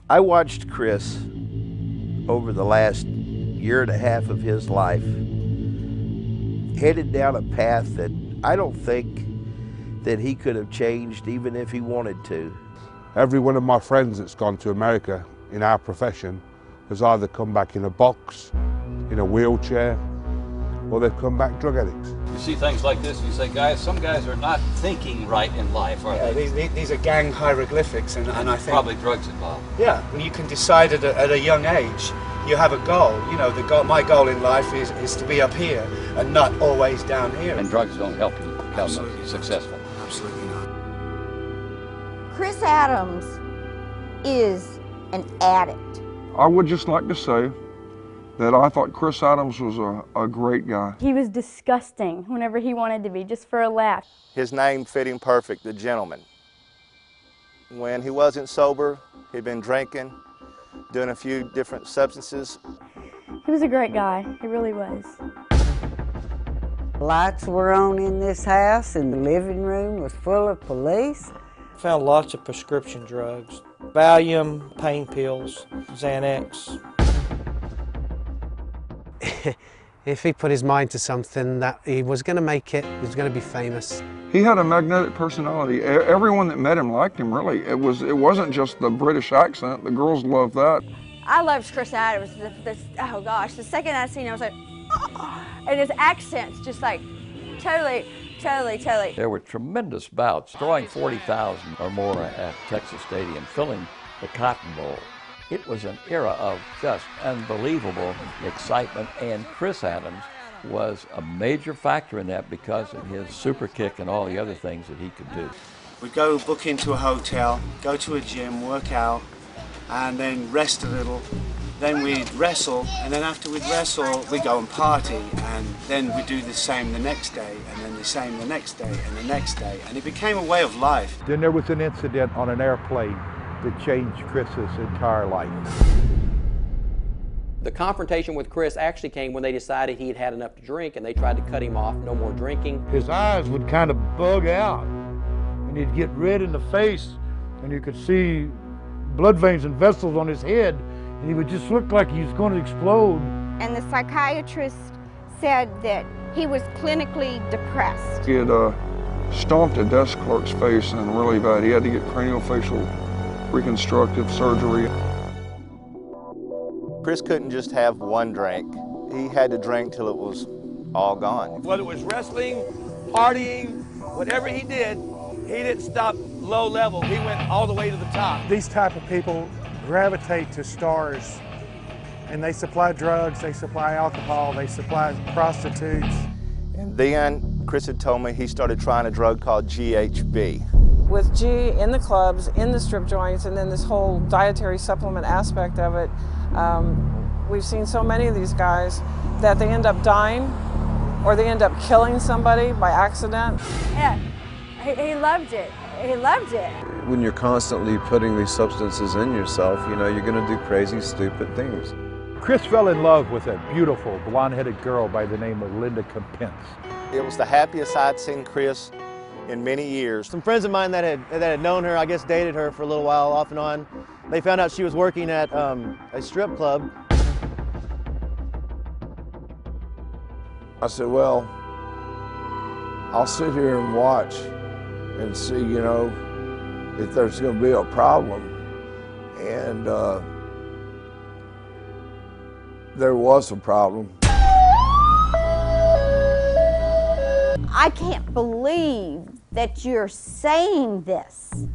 I watched Chris over the last year and a half of his life headed down a path that I don't think that he could have changed even if he wanted to. Every one of my friends that's gone to America in our profession has either come back in a box, in a wheelchair, or they've come back drug addicts. You see things like this and you say, guys, some guys are not thinking right in life, are they? These are gang hieroglyphics, and I think... Probably drugs involved. Yeah, and you can decide at a young age, you have a goal. You know, my goal in life is to be up here and not always down here. And drugs don't help you become successful. Absolutely not. Chris Adams is an addict. I would just like to say that I thought Chris Adams was a great guy. He was disgusting whenever he wanted to be, just for a laugh. His name fit him perfect, the gentleman. When he wasn't sober, he'd been drinking, doing a few different substances. He was a great guy, he really was. Lights were on in this house and the living room was full of police. Found lots of prescription drugs, Valium, pain pills, Xanax. If he put his mind to something that he was going to make it, he was going to be famous. He had a magnetic personality. Everyone that met him liked him, really. It wasn't just the British accent. The girls loved that. I loved Chris Adams. Oh gosh, the second I seen him, I was like, oh, and his accent's just like totally. There were tremendous bouts, throwing 40,000 or more at Texas Stadium, filling the Cotton Bowl. It was an era of just unbelievable excitement, and Chris Adams was a major factor in that because of his super kick and all the other things that he could do. We'd go book into a hotel, go to a gym, work out, and then rest a little. Then we'd wrestle, and then after we'd wrestle, we'd go and party, and then we'd do the same the next day, and then the same the next day, and the next day, and it became a way of life. Then there was an incident on an airplane that changed Chris's entire life. The confrontation with Chris actually came when they decided he had had enough to drink and they tried to cut him off, no more drinking. His eyes would kind of bug out and he'd get red in the face and you could see blood veins and vessels on his head and he would just look like he was going to explode. And the psychiatrist said that he was clinically depressed. He had stomped a desk clerk's face and really bad. He had to get craniofacial reconstructive surgery. Chris couldn't just have one drink. He had to drink till it was all gone. Whether it was wrestling, partying, whatever he did, he didn't stop low level. He went all the way to the top. These type of people gravitate to stars, and they supply drugs, they supply alcohol, they supply prostitutes. And then Chris had told me he started trying a drug called GHB. With G in the clubs, in the strip joints, and then this whole dietary supplement aspect of it, we've seen so many of these guys that they end up dying or they end up killing somebody by accident. Yeah, he loved it. He loved it. When you're constantly putting these substances in yourself, you know, you're going to do crazy, stupid things. Chris fell in love with a beautiful blonde-headed girl by the name of Linda Kempence. It was the happiest I'd seen Chris in many years. Some friends of mine that had known her, I guess dated her for a little while off and on, they found out she was working at a strip club. I said, well, I'll sit here and watch and see, you know, if there's going to be a problem. And there was a problem. I can't believe that you're saying this,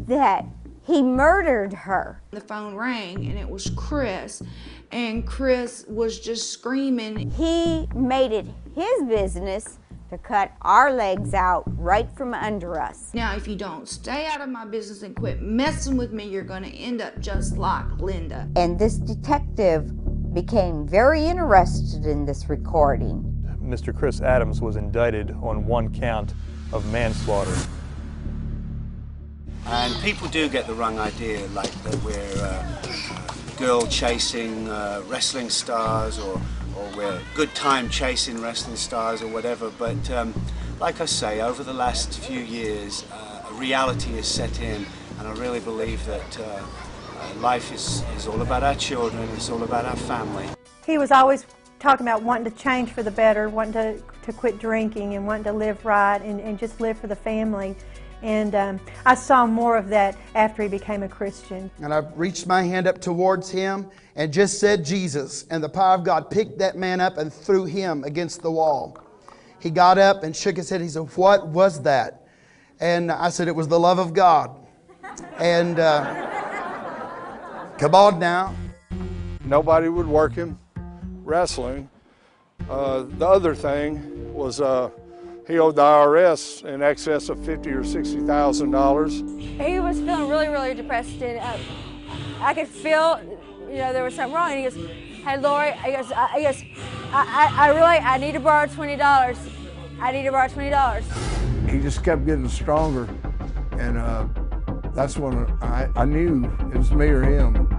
that he murdered her. The phone rang and it was Chris, and Chris was just screaming. He made it his business to cut our legs out right from under us. Now, if you don't stay out of my business and quit messing with me, you're going to end up just like Linda. And this detective became very interested in this recording. Mr. Chris Adams was indicted on one count of manslaughter. And people do get the wrong idea, like that we're girl chasing wrestling stars or we're good time chasing wrestling stars or whatever. But like I say, over the last few years, a reality is set in, and I really believe that Life is all about our children, it's all about our family. He was always talking about wanting to change for the better, wanting to quit drinking and wanting to live right and just live for the family. And I saw more of that after he became a Christian. And I reached my hand up towards him and just said Jesus, and the power of God picked that man up and threw him against the wall. He got up and shook his head. He said, "What was that?" And I said, "It was the love of God." And come on now. Nobody would work him wrestling. The other thing was he owed the IRS in excess of $50,000 or $60,000. He was feeling really, really depressed, and I could feel, there was something wrong. And he goes, "Hey, Lori," I need to borrow $20. I need to borrow $20. He just kept getting stronger, and that's when I knew it was me or him.